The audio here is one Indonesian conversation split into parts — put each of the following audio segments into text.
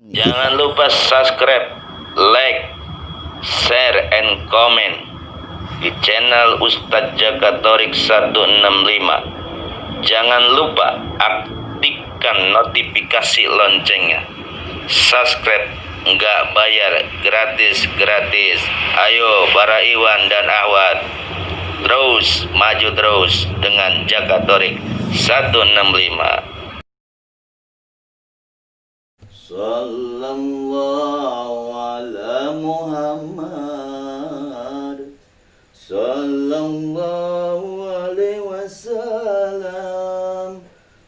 Jangan lupa subscribe, like, share, and comment di channel Ustadz Jakatorik 165. Jangan lupa aktifkan notifikasi loncengnya. Subscribe nggak bayar, gratis. Ayo para Iwan dan Ahwat, terus maju terus dengan Jakatorik 165. Sallallahu ala Muhammad, sallallahu alaihi wasallam,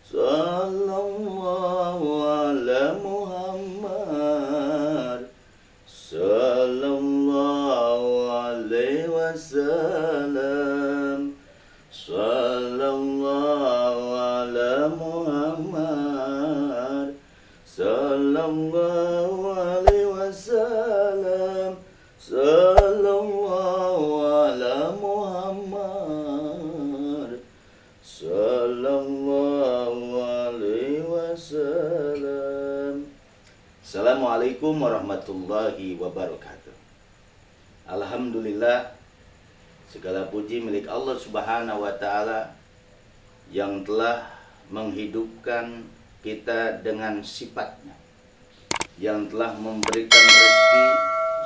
sallallahu ala Muhammad, sallallahu alaihi wasallam, sallallahu ala Muhammad, sallallahu alaihi wasallam, sallallahu ala Muhammad, sallallahu alaihi wasallam. Assalamualaikum warahmatullahi wabarakatuh. Alhamdulillah, segala puji milik Allah Subhanahu wa taala yang telah menghidupkan kita dengan sifatnya, yang telah memberikan rezeki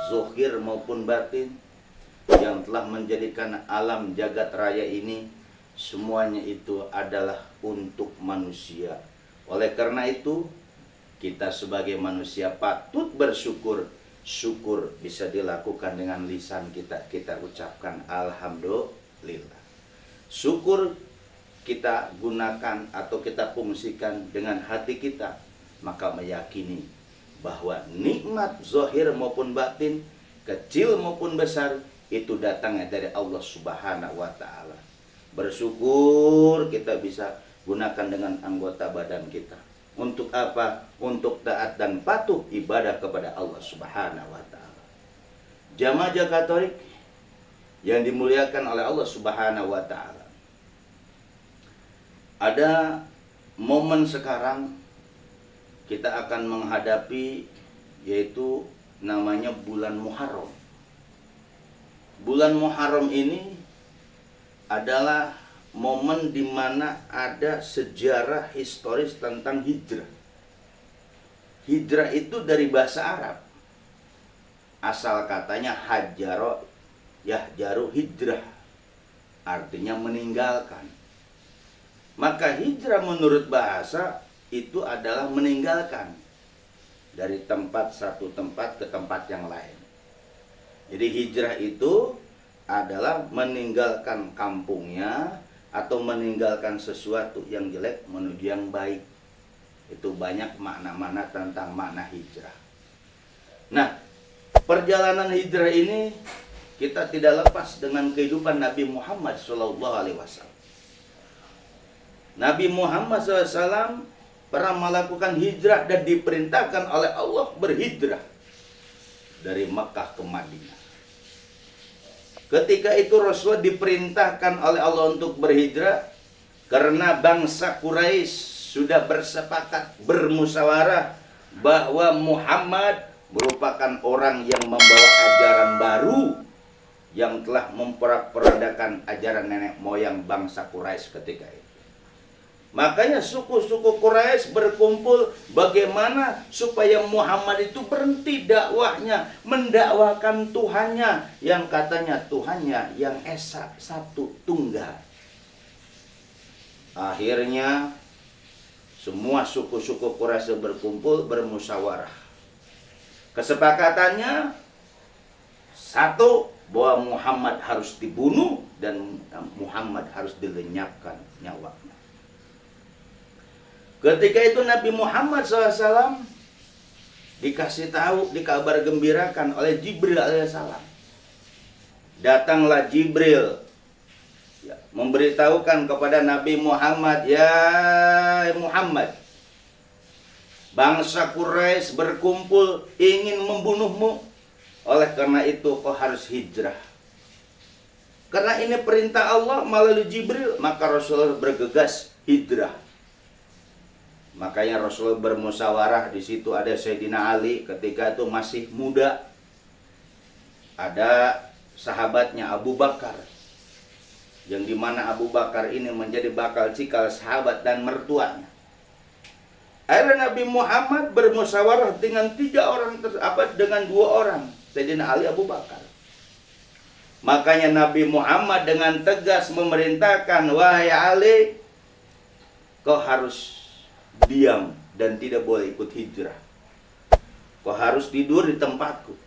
zahir maupun batin, yang telah menjadikan alam jagat raya ini semuanya itu adalah untuk manusia. Oleh karena itu, kita sebagai manusia patut bersyukur. Syukur bisa dilakukan dengan lisan kita. Kita ucapkan alhamdulillah. Syukur kita gunakan atau kita fungsikan dengan hati kita, maka meyakini bahwa nikmat zahir maupun batin, kecil maupun besar, itu datangnya dari Allah Subhanahu wa taala. Bersyukur kita bisa gunakan dengan anggota badan kita. Untuk apa? Untuk taat dan patuh ibadah kepada Allah Subhanahu wa taala. Jamaah Jakatorik yang dimuliakan oleh Allah Subhanahu wa taala, ada momen sekarang kita akan menghadapi, yaitu namanya bulan Muharram. Bulan Muharram ini adalah momen di mana ada sejarah historis tentang hijrah. Hijrah itu dari bahasa Arab. Asal katanya hajaro yahjaru hijrah, artinya meninggalkan. Maka hijrah menurut bahasa itu adalah meninggalkan dari satu tempat ke tempat yang lain. Jadi hijrah itu adalah meninggalkan kampungnya atau meninggalkan sesuatu yang jelek menuju yang baik. Itu banyak makna-makna tentang makna hijrah. Nah, perjalanan hijrah ini kita tidak lepas dengan kehidupan Nabi Muhammad SAW. Nabi Muhammad SAW pernah melakukan hijrah dan diperintahkan oleh Allah berhijrah dari Mekah ke Madinah. Ketika itu Rasulullah diperintahkan oleh Allah untuk berhijrah karena bangsa Quraisy sudah bersepakat, bermusyawarah bahwa Muhammad merupakan orang yang membawa ajaran baru yang telah memperandakan ajaran nenek moyang bangsa Quraisy ketika itu. Makanya suku-suku Quraisy berkumpul bagaimana supaya Muhammad itu berhenti dakwahnya, mendakwakan Tuhannya yang katanya Tuhannya yang esa, satu, tunggal. Akhirnya semua suku-suku Quraisy berkumpul bermusyawarah. Kesepakatannya satu, bahwa Muhammad harus dibunuh dan Muhammad harus dilenyapkan nyawanya. Ketika itu Nabi Muhammad SAW dikasih tahu, dikabar gembirakan oleh Jibril alaihissalam. Datanglah Jibril memberitahukan kepada Nabi Muhammad, ya Muhammad, bangsa Quraisy berkumpul ingin membunuhmu. Oleh karena itu kau harus hijrah. Karena ini perintah Allah melalui Jibril, maka Rasulullah bergegas hijrah. Makanya Rasulullah bermusyawarah, di situ ada Sayyidina Ali ketika itu masih muda. Ada sahabatnya Abu Bakar, yang dimana Abu Bakar ini menjadi bakal cikal sahabat dan mertuanya. Akhirnya Nabi Muhammad bermusyawarah dengan dengan 2 orang, Sayyidina Ali, Abu Bakar. Makanya Nabi Muhammad dengan tegas memerintahkan, wahai Ali, kau harus diam dan tidak boleh ikut hijrah. Kau harus tidur di tempatku.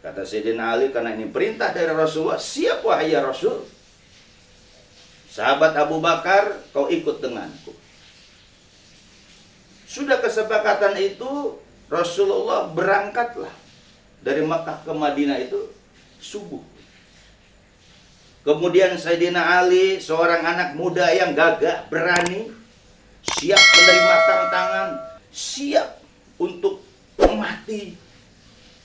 Kata Sayyidina Ali, karena ini perintah dari Rasulullah, siap wahai ya Rasul. Sahabat Abu Bakar, kau ikut denganku. Sudah kesepakatan itu, Rasulullah berangkatlah dari Makkah ke Madinah itu subuh. Kemudian Sayyidina Ali, seorang anak muda yang gagah, berani, siap menerima tantangan, siap untuk mati.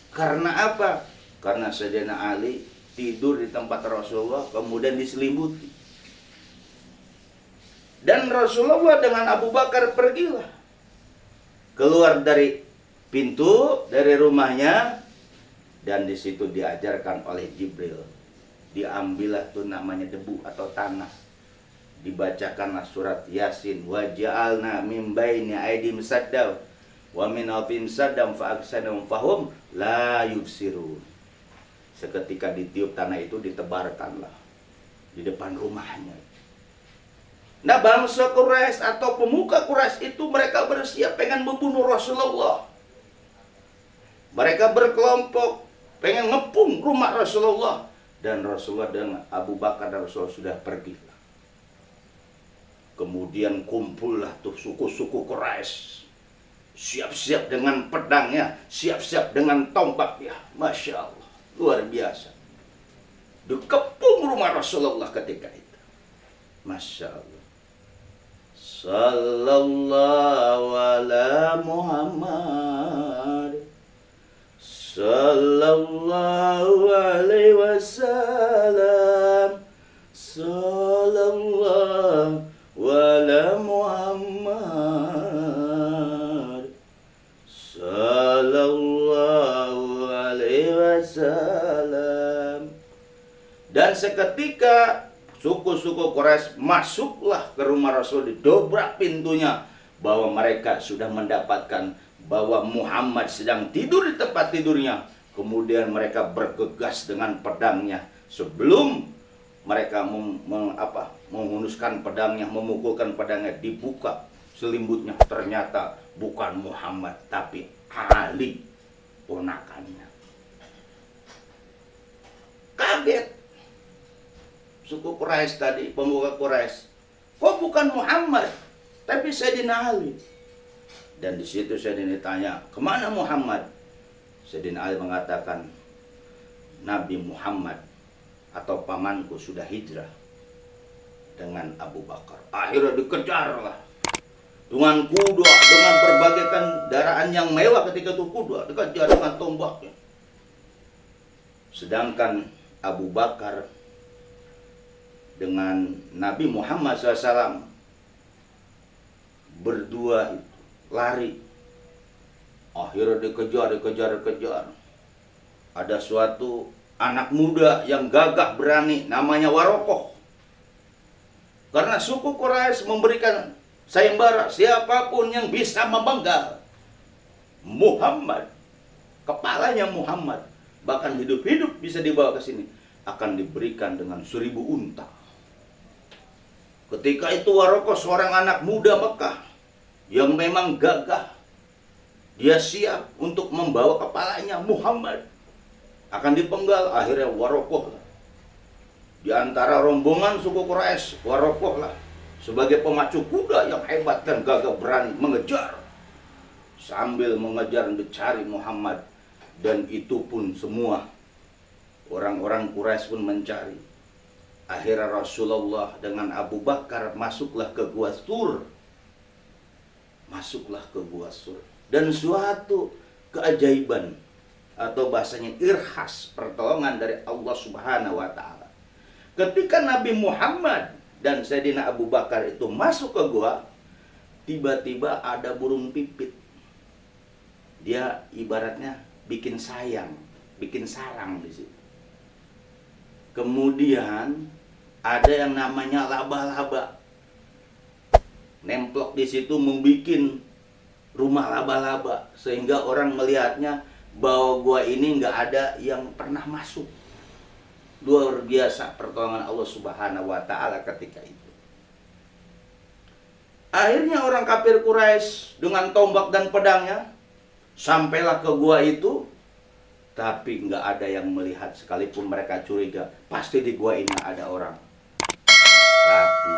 Karena apa? Karena Sayyidina Ali tidur di tempat Rasulullah, kemudian diselimuti. Dan Rasulullah dengan Abu Bakar pergilah. Keluar dari pintu, dari rumahnya, dan di situ diajarkan oleh Jibril. Diambillah tuh namanya debu atau tanah. Dibacakanlah surat Yasin. Wa ja'alna min baini aidim saddaw wa min alfim saddam fa'aksanum fahum la yubsirun. Seketika ditiup tanah itu, ditebarkanlah di depan rumahnya. Nah, bangsa Quraisy atau pemuka Quraisy itu mereka bersiap pengen membunuh Rasulullah. Mereka berkelompok pengen ngepung rumah Rasulullah. Dan Rasulullah dengan Abu Bakar dan Rasulullah sudah pergi. Kemudian kumpullah tuh suku-suku Quraisy. Siap-siap dengan pedangnya, siap-siap dengan tombaknya. Masya Allah, luar biasa. Dikepung rumah Rasulullah ketika itu. Masya Allah. Sallallahu ala Muhammad, sallallahu alaihi wasallam, sallallahu ala Muhammad, sallallahu alaihi wasallam. Dan seketika suku-suku Quraisy masuklah ke rumah Rasul, didobrak pintunya, bahwa mereka sudah mendapatkan bahwa Muhammad sedang tidur di tempat tidurnya. Kemudian mereka bergegas dengan pedangnya. Sebelum mereka menghunuskan pedangnya, memukulkan pedangnya, dibuka selimutnya. Ternyata bukan Muhammad, tapi Ali, ponakannya. Kaget suku Quraisy tadi, pemuka Quraisy. Kok bukan Muhammad, tapi Sayyidina Ali? Dan di situ Sayyidina ditanya, kemana Muhammad? Sayyidina Ali mengatakan, Nabi Muhammad atau pamanku sudah hijrah dengan Abu Bakar. Akhirnya dikejarlah dengan kuda, dengan berbagai kendaraan yang mewah ketika itu, kuda dikejar dengan tombaknya. Sedangkan Abu Bakar dengan Nabi Muhammad SAW berdua lari. Akhirnya dikejar. Ada suatu anak muda yang gagah berani, namanya Warokoh. Karena suku Quraisy memberikan sayembara, siapapun yang bisa memenggal Muhammad, kepalanya Muhammad, bahkan hidup-hidup bisa dibawa ke sini, akan diberikan dengan 1000 unta. Ketika itu Warokoh, seorang anak muda Mekah yang memang gagah, dia siap untuk membawa kepalanya Muhammad, akan dipenggal. Akhirnya Warokoh di antara rombongan suku Quraisy, Warokoh lah sebagai pemacu kuda yang hebat dan gagah berani mengejar, sambil mengejar mencari Muhammad. Dan itu pun semua orang-orang Quraisy pun mencari. Akhirnya Rasulullah dengan Abu Bakar masuklah ke Gua Sur. Dan suatu keajaiban atau bahasanya irhas, pertolongan dari Allah Subhanahu wa taala. Ketika Nabi Muhammad dan Sayyidina Abu Bakar itu masuk ke gua, tiba-tiba ada burung pipit. Dia ibaratnya bikin bikin sarang di situ. Kemudian ada yang namanya laba-laba, nemplok di situ membikin rumah laba-laba, sehingga orang melihatnya bahwa gua ini nggak ada yang pernah masuk. Luar biasa pertolongan Allah Subhanahu wa Ta'ala ketika itu. Akhirnya orang kafir Quraisy dengan tombak dan pedangnya sampailah ke gua itu, tapi nggak ada yang melihat, sekalipun mereka curiga pasti di gua ini ada orang. Tapi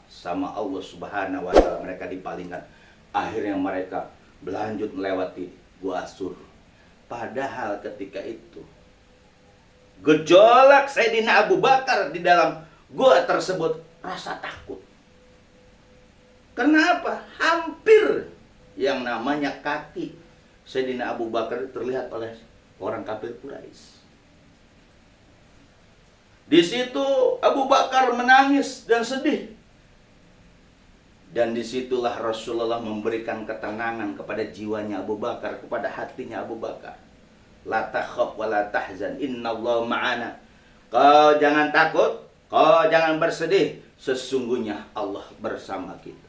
sama Allah Subhanahu wa Ta'ala mereka dipalingkan. Akhirnya mereka berlanjut melewati gua Sur. Padahal ketika itu gejolak Sayyidina Abu Bakar di dalam gua tersebut rasa takut. Kenapa? Hampir yang namanya kaki Sayyidina Abu Bakar terlihat oleh orang kafir Quraisy. Di situ Abu Bakar menangis dan sedih. Dan disitulah Rasulullah memberikan ketenangan kepada jiwanya Abu Bakar, kepada hatinya Abu Bakar. La takhaf wa la tahzan, innallaha ma'ana. Kau jangan takut, kau jangan bersedih, sesungguhnya Allah bersama kita.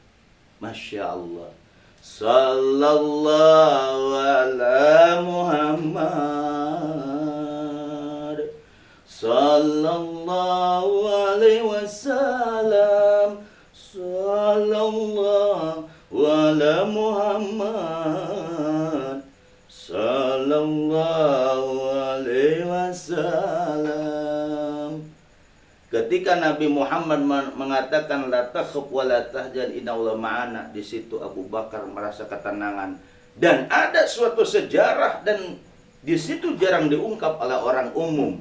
Masya Allah. Sallallahu ala Muhammad, sallallahu alaihi wasallam, sallallahu ala Muhammad, sallallahu alaihi wasallam. Ketika Nabi Muhammad mengatakan la takhaf wa la tahzan innallaha ma'ana, di situ Abu Bakar merasa ketenangan. Dan ada suatu sejarah dan di situ jarang diungkap oleh orang umum,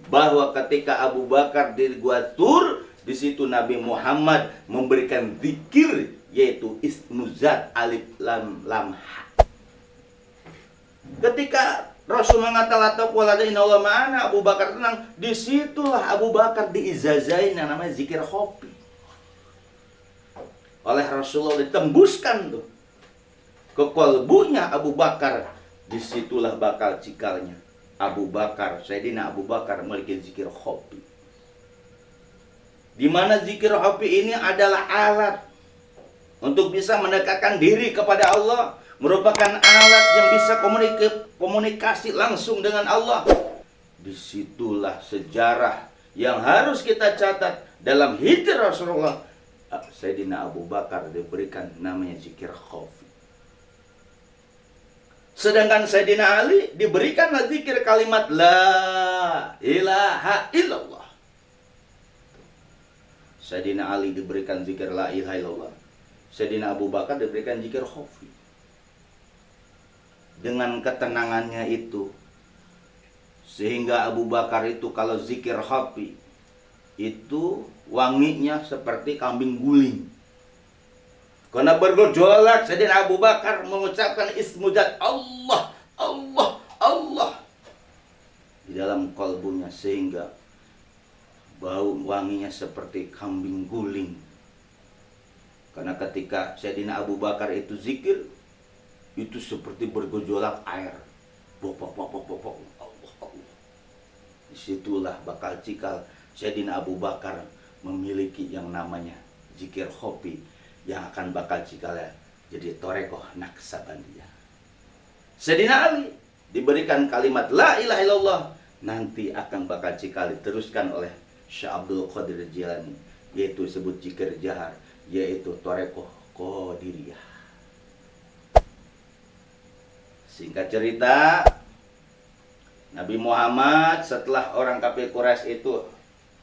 bahwa ketika Abu Bakar di Gua Tur, di situ Nabi Muhammad memberikan zikir, yaitu ismuzat alif lam lam ha. Ketika Rasul mengatakan innallaha ma'ana, Abu Bakar tenang. Disitulah Abu Bakar diizazain yang namanya zikir khofi oleh Rasulullah, ditembuskan tuh ke kolbunya Abu Bakar. Disitulah bakal cikalnya Abu Bakar, Sayyidina Abu Bakar memiliki zikir khofi, di mana zikir khofi ini adalah alat untuk bisa mendekatkan diri kepada Allah, merupakan alat yang bisa komunikasi langsung dengan Allah. Disitulah sejarah yang harus kita catat dalam hidup Rasulullah. Sayyidina Abu Bakar diberikan namanya zikir khofi. Sedangkan Sayyidina Ali diberikan zikir kalimat la ilaha illallah. Sayyidina Ali diberikan zikir la ilaha illallah. Sayyidina Abu Bakar diberikan zikir khofi. Dengan ketenangannya itu, sehingga Abu Bakar itu kalau zikir khofi itu wanginya seperti kambing guling. Karena bergejolak Sayyidina Abu Bakar mengucapkan ismuzat Allah, Allah, Allah di dalam kalbunya, sehingga bau wanginya seperti kambing guling. Karena ketika Sayyidina Abu Bakar itu zikir, itu seperti bergejolak air. Bopok, bopok, bopok. Allah, Allah. Disitulah bakal cikal Sayyidina Abu Bakar memiliki yang namanya zikir khofi, yang akan bakal cikalnya jadi torekoh Naksabandiyah. Sayyidina Ali diberikan kalimat la ilaha illallah, nanti akan bakal cikal diteruskan oleh Syekh Abdul Qadir Jilani, yaitu disebut zikir jahar, yaitu torekoh Qadiriyah. Singkat cerita, Nabi Muhammad setelah orang kafir Quraisy itu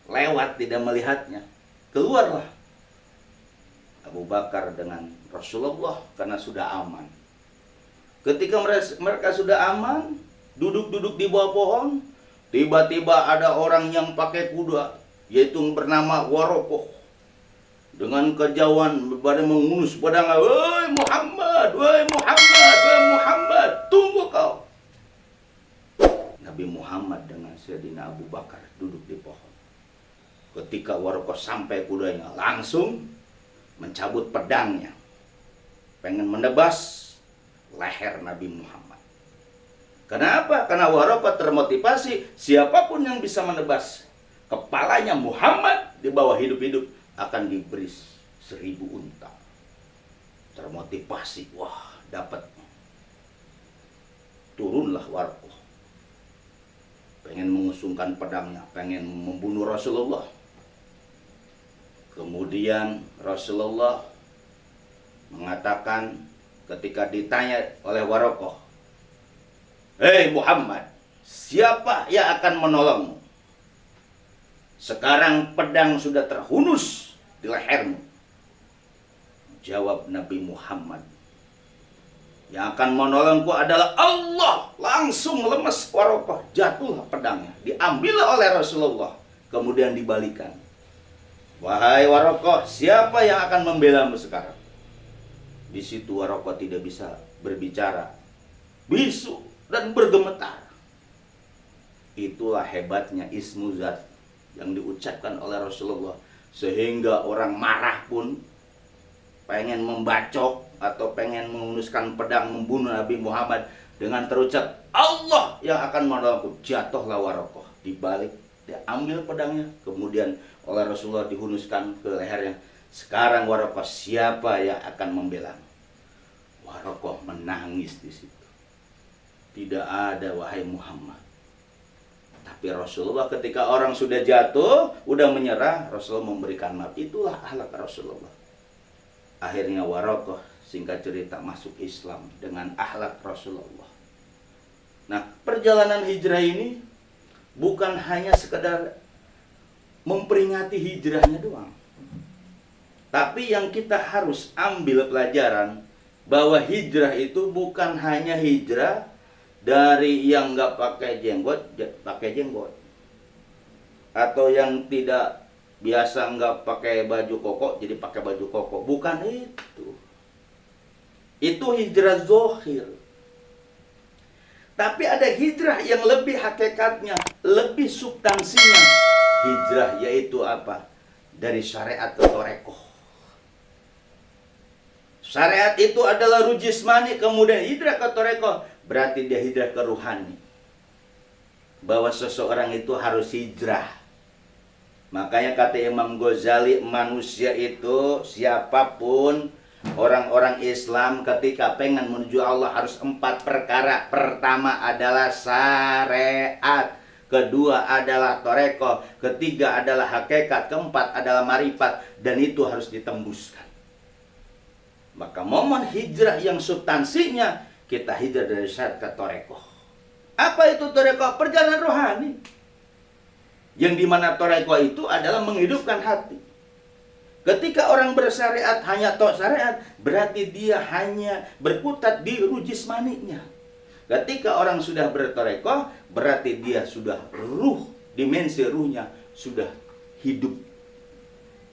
lewat tidak melihatnya, keluarlah Abu Bakar dengan Rasulullah karena sudah aman. Ketika mereka sudah aman, duduk-duduk di bawah pohon, tiba-tiba ada orang yang pakai kuda, yaitu bernama Warokoh, dengan kejauhan pada mengunus pedangnya, "Woi Muhammad, woi Muhammad, woi Muhammad, tunggu kau." Nabi Muhammad dengan Sayyidina Abu Bakar duduk di pohon. Ketika Warokoh sampai kudanya, langsung mencabut pedangnya, pengen menebas leher Nabi Muhammad. Kenapa? Karena Waraqah termotivasi, siapapun yang bisa menebas kepalanya Muhammad di bawah hidup-hidup akan diberi 1000 unta. Termotivasi, wah dapat. Turunlah Waraqah, pengen mengusungkan pedangnya, pengen membunuh Rasulullah. Kemudian Rasulullah mengatakan ketika ditanya oleh Waraqah, "Hei Muhammad, siapa yang akan menolongmu? Sekarang pedang sudah terhunus di lehermu." Jawab Nabi Muhammad, "Yang akan menolongku adalah Allah." Langsung lemes Waraqah, jatuhlah pedangnya, diambil oleh Rasulullah, kemudian dibalikan. "Wahai Waraqah, siapa yang akan membelamu sekarang?" Di situ Waraqah tidak bisa berbicara, bisu dan bergemetar. Itulah hebatnya ismu zat yang diucapkan oleh Rasulullah, sehingga orang marah pun pengen membacok atau pengen menghunuskan pedang membunuh Nabi Muhammad dengan terucap, "Allah yang akan menolongku." Jatuhlah Waraqah, dibalik, dia ambil pedangnya, kemudian oleh Rasulullah dihunuskan ke lehernya. "Sekarang Waraqah, siapa yang akan membela?" Waraqah menangis di situ. Tidak ada, wahai Muhammad. Tapi Rasulullah ketika orang sudah jatuh, udah menyerah, Rasulullah memberikan maaf. Itulah akhlak Rasulullah. Akhirnya Waraqah, singkat cerita, masuk Islam dengan akhlak Rasulullah. Nah, perjalanan hijrah ini bukan hanya sekedar memperingati hijrahnya doang. Tapi yang kita harus ambil pelajaran bahwa hijrah itu bukan hanya hijrah dari yang nggak pakai jenggot, atau yang tidak biasa nggak pakai baju koko jadi pakai baju koko. Bukan itu. Itu hijrah zohir. Tapi ada hijrah yang lebih hakikatnya, lebih substansinya. Hijrah yaitu apa? Dari syariat ke torekoh. Syariat itu adalah ruh jismani, kemudian hijrah ke torekoh, berarti dia hijrah ke ruhani. Bahwa seseorang itu harus hijrah. Makanya kata Imam Ghazali, manusia itu siapapun, orang-orang Islam ketika pengen menuju Allah harus 4 perkara. Pertama adalah syariat, kedua adalah torekoh, ketiga adalah hakikat, keempat adalah marifat, dan itu harus ditembuskan. Maka momen hijrah yang substansinya, kita hijrah dari syariat ke torekoh. Apa itu torekoh? Perjalanan rohani. Yang dimana torekoh itu adalah menghidupkan hati. Ketika orang bersyariat hanya tok syariat, berarti dia hanya berkutat di ruh jismaninya. Ketika orang sudah bertorekoh, berarti dia sudah ruh, dimensi ruhnya sudah hidup.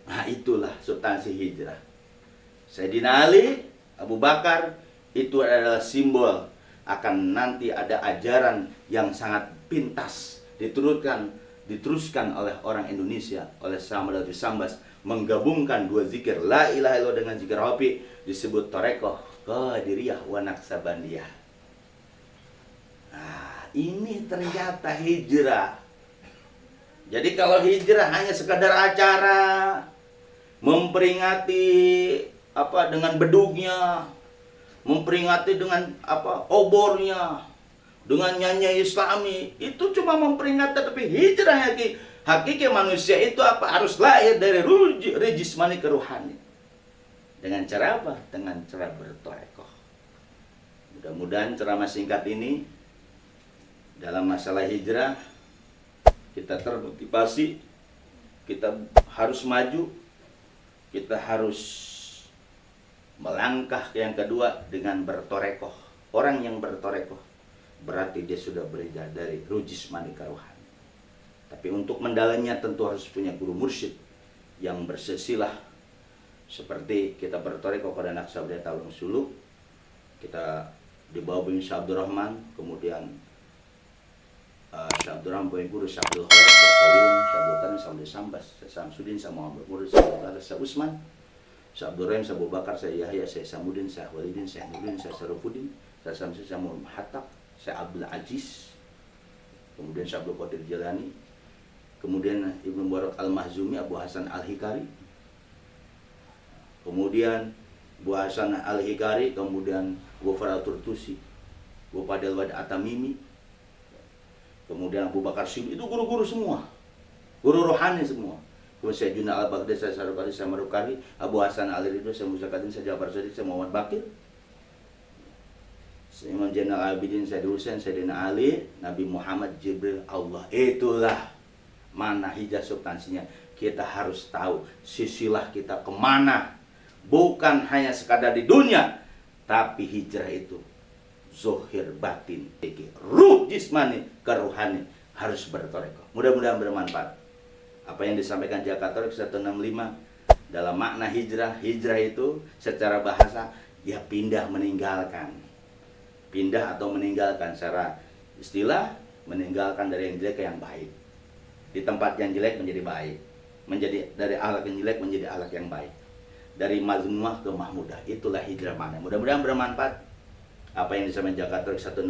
Nah, itulah substansi hijrah. Sayyidina Ali, Abu Bakar, itu adalah simbol akan nanti ada ajaran yang sangat pintas diteruskan oleh orang Indonesia, oleh Sahabat Sambas, menggabungkan 2 zikir la ilaha illallah dengan zikir hobi, disebut torekoh qadiriyah wa naksabandiyah. Nah, ini ternyata hijrah. Jadi kalau hijrah hanya sekadar acara, memperingati dengan bedugnya, memperingati dengan obornya, dengan nyanyi Islami, itu cuma memperingati. Tapi hijrah hakiki manusia itu harus lahir dari ruh jismani ke ruhani. Dengan cara apa? Dengan cara bertorekoh. Mudah-mudahan ceramah singkat ini dalam masalah hijrah kita termotivasi, kita harus maju, kita harus melangkah yang kedua dengan bertorekoh. Orang yang bertorekoh berarti dia sudah beredar dari ruh jismani ke rohani. Tapi untuk mendalanya tentu harus punya guru mursyid yang bersesilah. Seperti kita bertorekoh pada Naksabandiyah Talung Suluk, kita di bawah Bung Syekh Abdul Rahman, kemudian Syekh Abdul Rahman punya guru Syekh Abdul Khair, Syekh Abdul Qadir, Syekh Abdul Qadir, Syekh Abdul Sambas, Syekh Samsudin, Syekh Muhammad Murad, Syekh Abdul Syekh Usman. Saya Abdurrahim, saya Abu Bakar, saya Yahya, saya Samudin, saya Walidin, saya Nurdin, saya Sarifudin, saya Samsi, saya Muhammad Hatta, saya Abdul Aziz, kemudian saya Abdul Qadir Jalani, kemudian Ibnu Mubarak Al-Mahzumi, Abu Hasan Al-Hikari, kemudian Abu Hasan Al-Hikari, kemudian Abu Faratur Tusi, Abu Fadil Wad Atamimi, kemudian Abu Bakar Syib, itu guru-guru semua, guru rohani semua. Kemudian saya Juna Al-Baghdadi, saya Sarukari, saya Marukari, Abu Hasan Al-Ridho, saya Musa Kadin, saya Jafar Sadiq, saya Muhammad Bakir, saya Imam Zainal Abidin, saya Husain, saya Dina Ali, Nabi Muhammad, Jibril, Allah. Itulah mana hijrah substansinya. Kita harus tahu sisilah kita kemana. Bukan hanya sekadar di dunia, tapi hijrah itu zohir batin, ruh jismani ke ruhani harus bertoreko. Mudah-mudahan bermanfaat. Apa yang disampaikan Jakatolik 165 dalam makna hijrah. Hijrah itu secara bahasa ya pindah, meninggalkan. Pindah atau meninggalkan, secara istilah meninggalkan dari yang jelek ke yang baik. Di tempat yang jelek menjadi baik, menjadi dari akhlak yang jelek menjadi akhlak yang baik, dari mazmumah ke mahmudah. Itulah hijrah mana. Mudah-mudahan bermanfaat apa yang disampaikan Jakatolik 165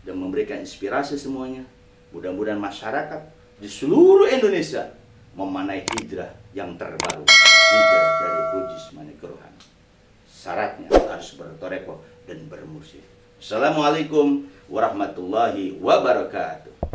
dan memberikan inspirasi semuanya. Mudah-mudahan masyarakat di seluruh Indonesia memanai hijrah yang terbaru, hijrah dari ruh jismani ke rohani. Syaratnya harus bertoreko dan bermursyid. Assalamualaikum warahmatullahi wabarakatuh.